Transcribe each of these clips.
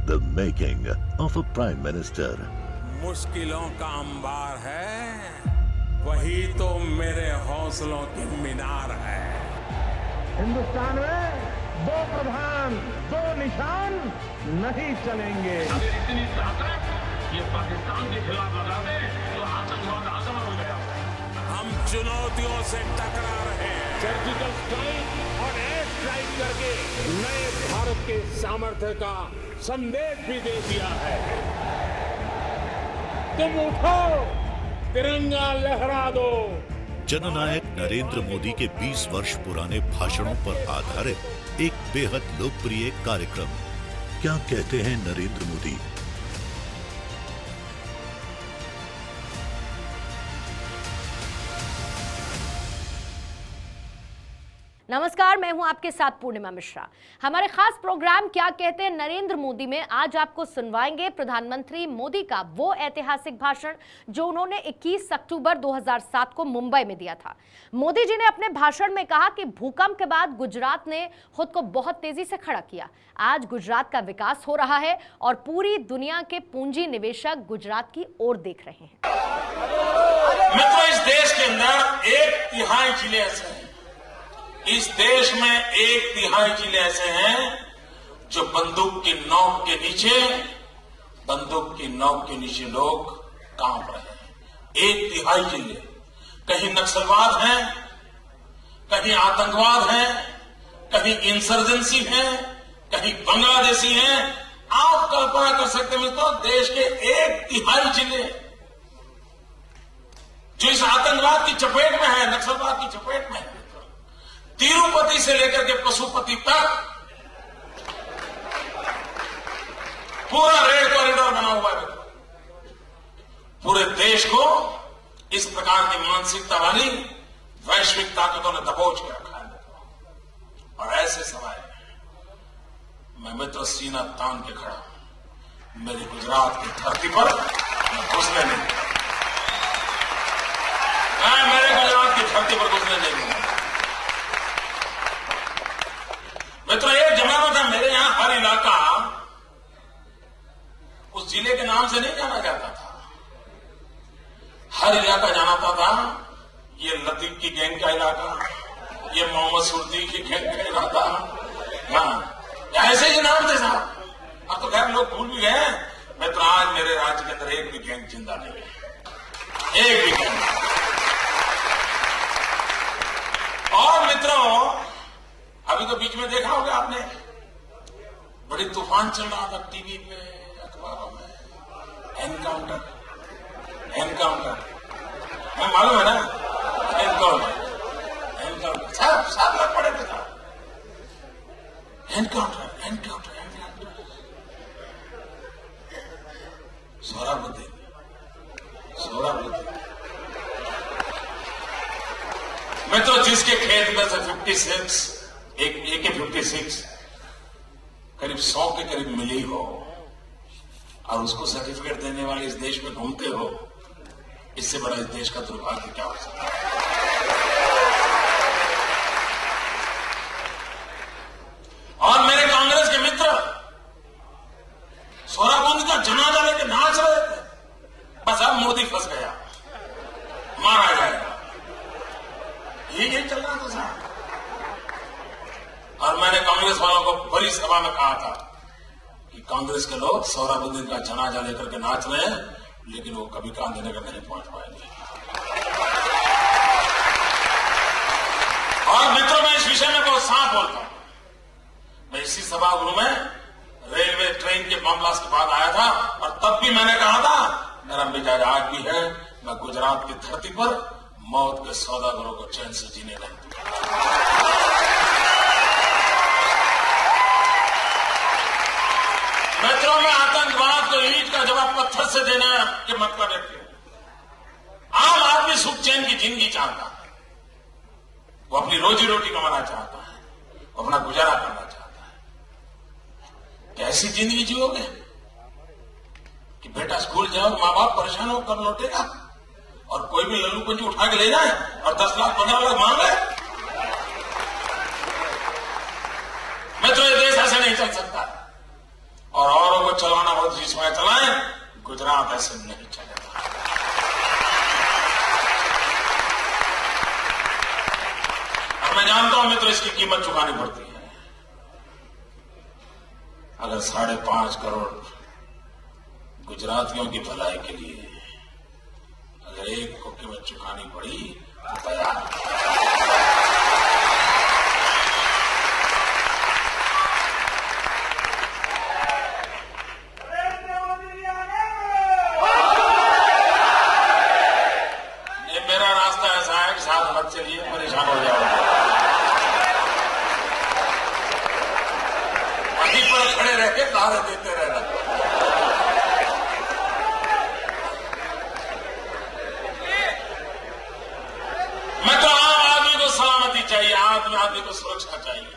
The making of a Prime Minister. मुश्किलों का अंबार है, वही तो मेरे हौसलों की मीनार है। हिंदुस्तान में दो प्रधान दो निशान नहीं चलेंगे। अगर इतनी ताकत ये पाकिस्तान के खिलाफ लगा दे तो आतंकवाद आसान हो गया। हम चुनौतियों से टकरा रहे हैं। सर्जिकल स्ट्राइक और एयर स्ट्राइक करके नए भारत के सामर्थ्य का संदेश भी दे दिया है। तुम उठो, तिरंगा लहरा दो। जननायक नरेंद्र मोदी के 20 वर्ष पुराने भाषणों पर आधारित एक बेहद लोकप्रिय कार्यक्रम। क्या कहते हैं नरेंद्र मोदी? नमस्कार, मैं हूं आपके साथ पूर्णिमा मिश्रा। हमारे खास प्रोग्राम क्या कहते हैं नरेंद्र मोदी में आज आपको सुनवाएंगे प्रधानमंत्री मोदी का वो ऐतिहासिक भाषण जो उन्होंने 21 अक्टूबर 2007 को मुंबई में दिया था। मोदी जी ने अपने भाषण में कहा कि भूकंप के बाद गुजरात ने खुद को बहुत तेजी से खड़ा किया। आज गुजरात का विकास हो रहा है और पूरी दुनिया के पूंजी निवेशक गुजरात की ओर देख रहे हैं। मित्रों, इस देश के अंदर 1/3 जिले ऐसे हैं, इस देश में 1/3 जिले ऐसे हैं जो बंदूक की नोक के नीचे लोग कांप रहे हैं। 1/3 जिले, कहीं नक्सलवाद है, कहीं आतंकवाद है, कहीं इंसर्जेंसी है, कहीं बांग्लादेशी है। आप कल्पना कर सकते हैं मित्रों, देश के 1/3 जिले जो इस आतंकवाद की चपेट में है, नक्सलवाद की चपेट में है। तिरुपति से लेकर के पशुपति तक पूरा रेड कॉरिडोर बना हुआ है। पूरे देश को इस प्रकार की मानसिकता वाली वैश्विक ताकतों ने दबोच के रखा है। और ऐसे समय मैं मित्र सीना तान के खड़ा हूं। मेरी गुजरात की धरती पर घुसने नहीं, मैं मेरे गुजरात की धरती पर घुसने नहीं दूंगा। मित्रों, एक जमाना था मेरे यहां हर इलाका उस जिले के नाम से नहीं जाना जाता था। हर इलाका जाना था ये लतीफ की गैंग का इलाका, ये मोहम्मद सुरती की गैंग का इलाका। हाँ, ऐसे ही नाम थे साहब। अब तो खैर लोग भूल भी गए। मित्रों, आज मेरे राज्य के अंदर एक भी गैंग जिंदा नहीं है, एक भी गैंग। और मित्रों, अभी तो बीच में देखा होगा आपने, बड़ी तूफान चल रहा था टीवी पे, अखबारों में। एनकाउंटर मालूम है ना? एनकाउंटर सब लोग पड़े थे। एनकाउंटर सोहराबुद्दीन मैं तो जिसके खेत में से 56 एक AK-56 करीब 100 के करीब मिली हो और उसको सर्टिफिकेट देने वाले इस देश में घूमते हो, इससे बड़ा इस देश का दुर्भाग्य क्या हो सकता है? और मेरे कांग्रेस के मित्र सोहराबुद्दीन का जनाजा लेके नाच रहे थे। बस अब मोदी फंस गया, मारा जाएगा, यही चल रहा था साहब। और मैंने कांग्रेस वालों को बड़ी सभा में कहा था कि कांग्रेस के लोग सोहराबुद्दीन का जनाजा लेकर के नाच रहे हैं, लेकिन वो कभी गांधीनगर नहीं पहुंच पाएंगे। और मित्रों, मैं इस विषय में बहुत साफ बोलता हूं। मैं इसी सभागृह में रेलवे ट्रेन के बम ब्लास्ट के बाद आया था और तब भी मैंने कहा था, मेरा मिजाज आज भी है, मैं गुजरात की धरती पर मौत के सौदागरों को चैन से जीने नहीं दूंगा। मित्रों, में आतंकवाद को ईंट का जवाब पत्थर से देना के मतलब है। आम आदमी सुख चैन की जिंदगी चाहता है, वो अपनी रोजी रोटी कमाना चाहता है, वो अपना गुजारा करना चाहता है। कैसी जिंदगी जियोगे कि बेटा स्कूल जाओ, माँ बाप परेशान हो कर लौटेगा और कोई भी लल्लू पंजी उठा के ले जाए और 10 लाख 15 लाख मांग ले? मित्रों, ये देश ऐसे नहीं चल सकता। और औरों को को चलाना हो जिस समय चलाएं, गुजरात ऐसे नहीं चलेगा। और मैं जानता हूं मित्र, इसकी कीमत चुकानी पड़ती है। अगर 5.5 करोड़ गुजरातियों की भलाई के लिए अगर एक को कीमत चुकानी पड़ी तो तैयार। ये मेरा रास्ता ऐसा है कि साथ मत चलिए, परेशान हो जाओगे। वहीं पर खड़े रह के नारे देते रहना। मैं तो आम आदमी को सलामती चाहिए, आदमी को सुरक्षा चाहिए।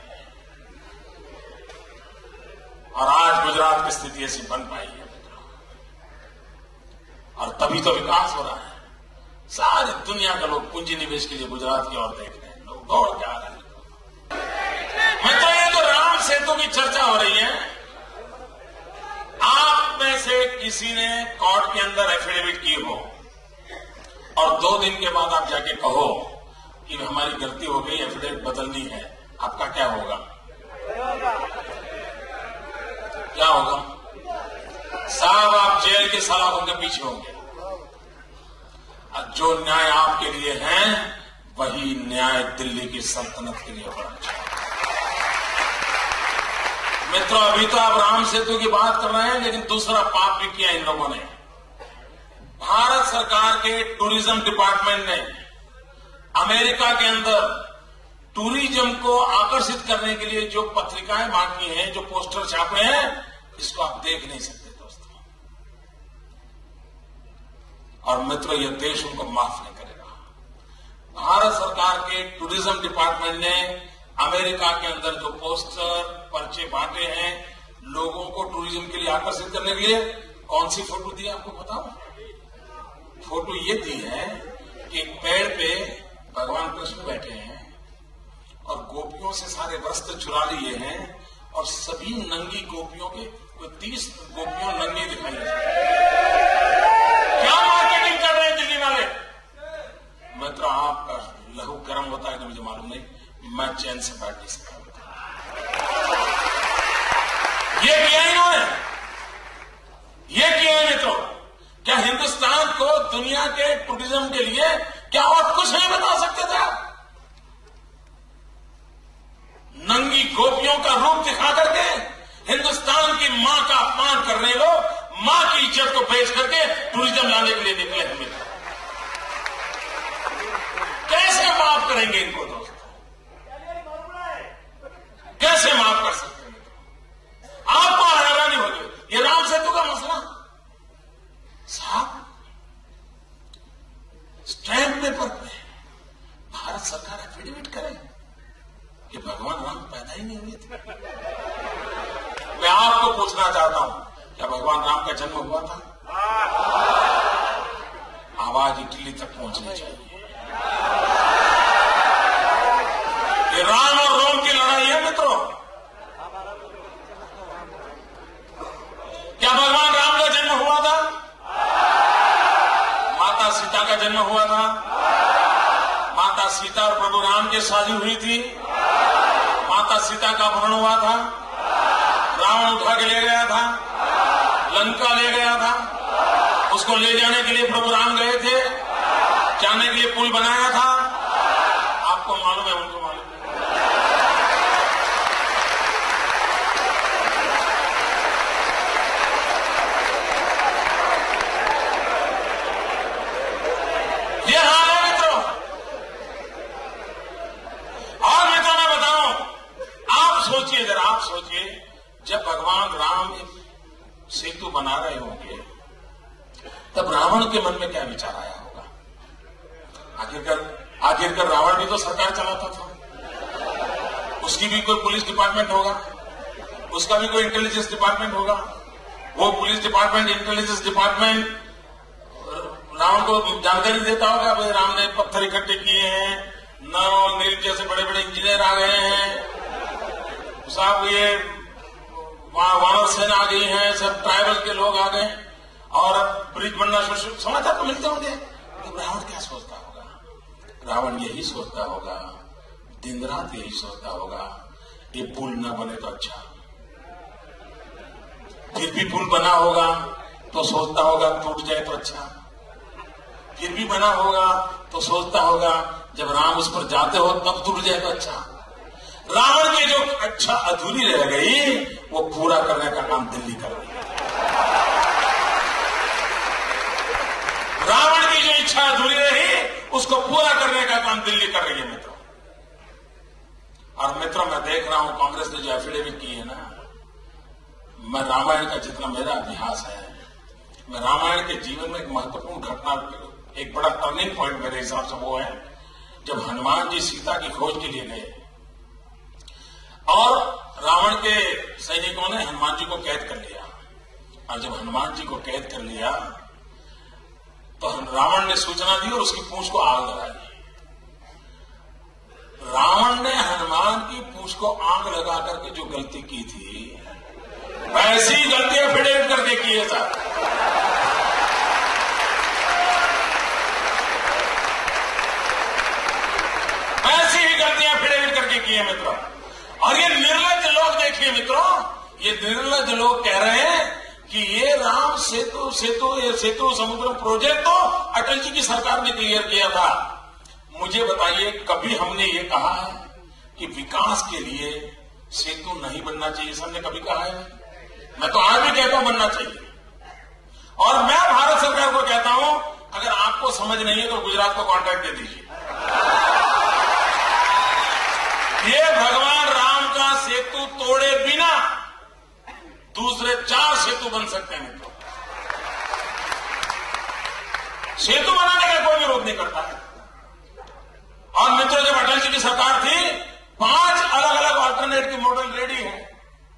और आज गुजरात की स्थिति ऐसी बन पाई है और तभी तो विकास हो रहा है। सारी दुनिया के लोग पूंजी निवेश के लिए गुजरात की ओर देख रहे हैं, लोग दौड़ के आ रहे हैं। मैं तो ये तो राम सेतु की चर्चा हो रही है, आप में से किसी ने कोर्ट के अंदर एफिडेविट की हो और 2 दिन के बाद आप जाके कहो कि हमारी गलती हो गई, एफिडेविट बदलनी है, आपका क्या होगा? क्या होगा साहब? आप जेल के सलाखों के पीछे होंगे। और जो न्याय आपके लिए है वही न्याय दिल्ली की सल्तनत के लिए होना चाहिए। मित्रों, अभी तो आप राम सेतु की बात कर रहे हैं, लेकिन दूसरा पाप भी किया इन लोगों ने। भारत सरकार के टूरिज्म डिपार्टमेंट ने अमेरिका के अंदर टूरिज्म को आकर्षित करने के लिए जो पत्रिकाएं बांटी हैं, जो पोस्टर छापे हैं, इसको आप देख नहीं सकते दोस्तों। और मित्रों, यह देश उनको माफ नहीं करेगा। भारत सरकार के टूरिज्म डिपार्टमेंट ने अमेरिका के अंदर जो पोस्टर पर्चे बांटे हैं लोगों को टूरिज्म के लिए आकर्षित करने के लिए, कौन सी फोटो दी आपको बताओ? फोटो ये दी है कि एक पेड़ पे भगवान कृष्ण बैठे हैं और गोपियों से सारे वस्त्र चुरा लिए हैं और सभी नंगी गोपियों के 30 गोपियों नंगी दिखाई दे। क्या मार्केटिंग कर रहे हैं दिल्ली वाले? मित्र, आपका लहू गर्म होता है तो मुझे मालूम नहीं, मैं चैन से बैठ नहीं सकता। ये किया इन्होंने, ये किया है मित्रों। क्या हिंदुस्तान को दुनिया के टूरिज्म के लिए क्या और कुछ नहीं बता सकते थे? नंगी गोपियों का रूप दिखा करके हिंदुस्तान की मां का अपमान करने लोग मां की इज्जत को बेच करके टूरिज्म लाने के लिए निकले हैं। कैसे माफ करेंगे इनको दोस्तों? कैसे माफ कर सकते हैं? आपको हैरानी होगी। ये राम सेतु का मसला साहब, स्टैंप पेपर पे भारत सरकार एफिडेविट करे कि भगवान राम पैदा ही नहीं हुए थे। मैं आपको पूछना चाहता हूं, क्या भगवान राम का जन्म हुआ था? आवाज इटली तक पहुंचनी चाहिए। ये राम और रोम की लड़ाई है मित्रों। क्या भगवान राम का जन्म हुआ था? माता सीता का जन्म हुआ था। माता सीता और प्रभु राम की शादी हुई थी। माता सीता का अपहरण हुआ था। रावण उठा के ले गया था, लंका ले गया था। उसको ले जाने के लिए प्रभु राम गए थे, जाने के लिए पुल बनाया था। आपको मालूम है, उनको मालूम है। ये हाल है मित्रों। और मित्रों मैं बताऊं, आप सोचिए, जरा आप सोचिए, जब भगवान राम सेतु बना रहे होंगे तब रावण के मन में क्या विचार आया होगा? आखिरकार रावण भी तो सरकार चलाता था। उसकी भी कोई पुलिस डिपार्टमेंट होगा, उसका भी कोई इंटेलिजेंस डिपार्टमेंट होगा। वो police department, intelligence department Ravan को जानकारी देता होगा, भाई राम ने पत्थर इकट्ठे किए हैं, नर और नील जैसे बड़े बड़े इंजीनियर आ गए हैं, साहब ये वहां वानर सेना आ गई है, सब ट्राइबल के लोग आ गए और ब्रिज बनना शुरू। समाचार तो मिलते होंगे। तो रावण क्या सोचता होगा? रावण यही सोचता होगा, दिन रात यही सोचता होगा, ये पुल ना बने तो अच्छा। फिर भी पुल बना होगा तो सोचता होगा टूट जाए तो अच्छा। फिर भी बना होगा तो सोचता होगा जब राम उस पर जाते हो तब टूट जाए तो अच्छा। रावण की जो अच्छा अधूरी रह गई वो पूरा करने का काम दिल्ली कर रही है। रावण की जो इच्छा अधूरी रही उसको पूरा करने का काम दिल्ली कर रही है मित्रों। और मित्रों, मैं देख रहा हूं कांग्रेस ने जो एफिडेविट की है ना, मैं रामायण का जितना मेरा अभ्यास है, मैं रामायण के जीवन में एक महत्वपूर्ण घटना, एक बड़ा टर्निंग पॉइंट मेरे हिसाब से वो है जब हनुमान जी सीता की खोज के लिए गए और रावण के सैनिकों ने हनुमान जी को कैद कर लिया। और जब हनुमान जी को कैद कर लिया तो रावण ने सूचना दी और उसकी पूंछ को आग लगाई। रावण ने हनुमान की पूंछ को आग लगा करके जो गलती की थी वैसी गलतियां फिर करके की है साहब। ऐसी ही गलतियां फिर करके की है मित्रों। और ये निर्लज्ज लोग देखिए मित्रों, ये निर्लज्ज लोग कह रहे हैं कि ये राम सेतु समुद्र प्रोजेक्ट तो अटल जी की सरकार ने क्लियर किया था। मुझे बताइए, कभी हमने ये कहा है कि विकास के लिए सेतु नहीं बनना चाहिए? सबने कभी कहा है? मैं तो आज भी कहता हूं बनना चाहिए। और मैं भारत सरकार को कहता हूं, अगर आपको समझ नहीं है तो गुजरात को कॉन्ट्रैक्ट दे दीजिए। ये भगवान राम का सेतु तोड़े बिना दूसरे 4 सेतु बन सकते हैं मित्रों। सेतु बनाने का कोई विरोध नहीं करता है। और मित्रों, जब अटल जी की सरकार थी 5 अलग अलग ऑल्टरनेट मॉडल रेडी है,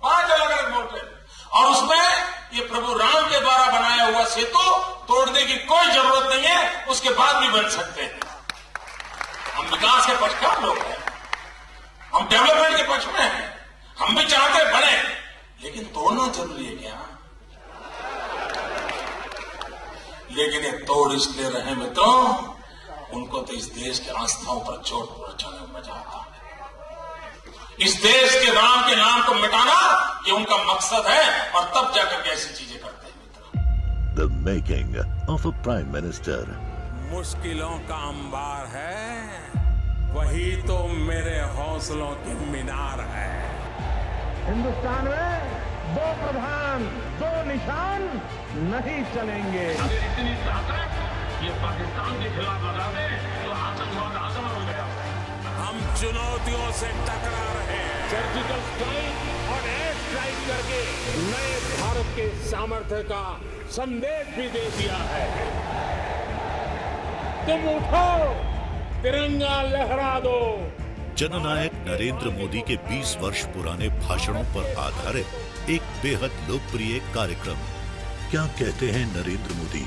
5 अलग अलग मॉडल, और उसमें ये प्रभु राम के द्वारा बनाया हुआ सेतु तोड़ने की कोई जरूरत नहीं है, उसके बाद भी बन सकते हैं। हम विकास के पक्षकार लोग हैं, हम डेवलपमेंट के पक्ष में हैं, हम भी चाहते बने, लेकिन तोड़ना जरूरी है क्या? लेकिन ये तोड़ इसलिए रहे मित्रों, उनको तो इस देश के आस्थाओं पर चोट पहुंचाने में मजा आता है। इस देश के राम के नाम को मिटाना ये उनका मकसद है, और तब जाकर के ऐसी चीजें करते हैं मित्रों। The making of a prime minister. मुश्किलों का अंबार है, वही तो मेरे हौसलों की मीनार है। हिंदुस्तान में 2 प्रधान 2 निशान नहीं चलेंगे। अगर इतनी ताकत ये पाकिस्तान के खिलाफ लगा दे तो आतंकवाद आसान हो गया। हम चुनौतियों से टकरा रहे हैं। सर्जिकल स्ट्राइक और एयर स्ट्राइक करके नए भारत के सामर्थ्य का संदेश भी दे दिया है। तुम उठो, तिरंगा लहरा दो। जननायक नरेंद्र मोदी के 20 वर्ष पुराने भाषणों पर आधारित एक बेहद लोकप्रिय कार्यक्रम क्या कहते हैं नरेंद्र मोदी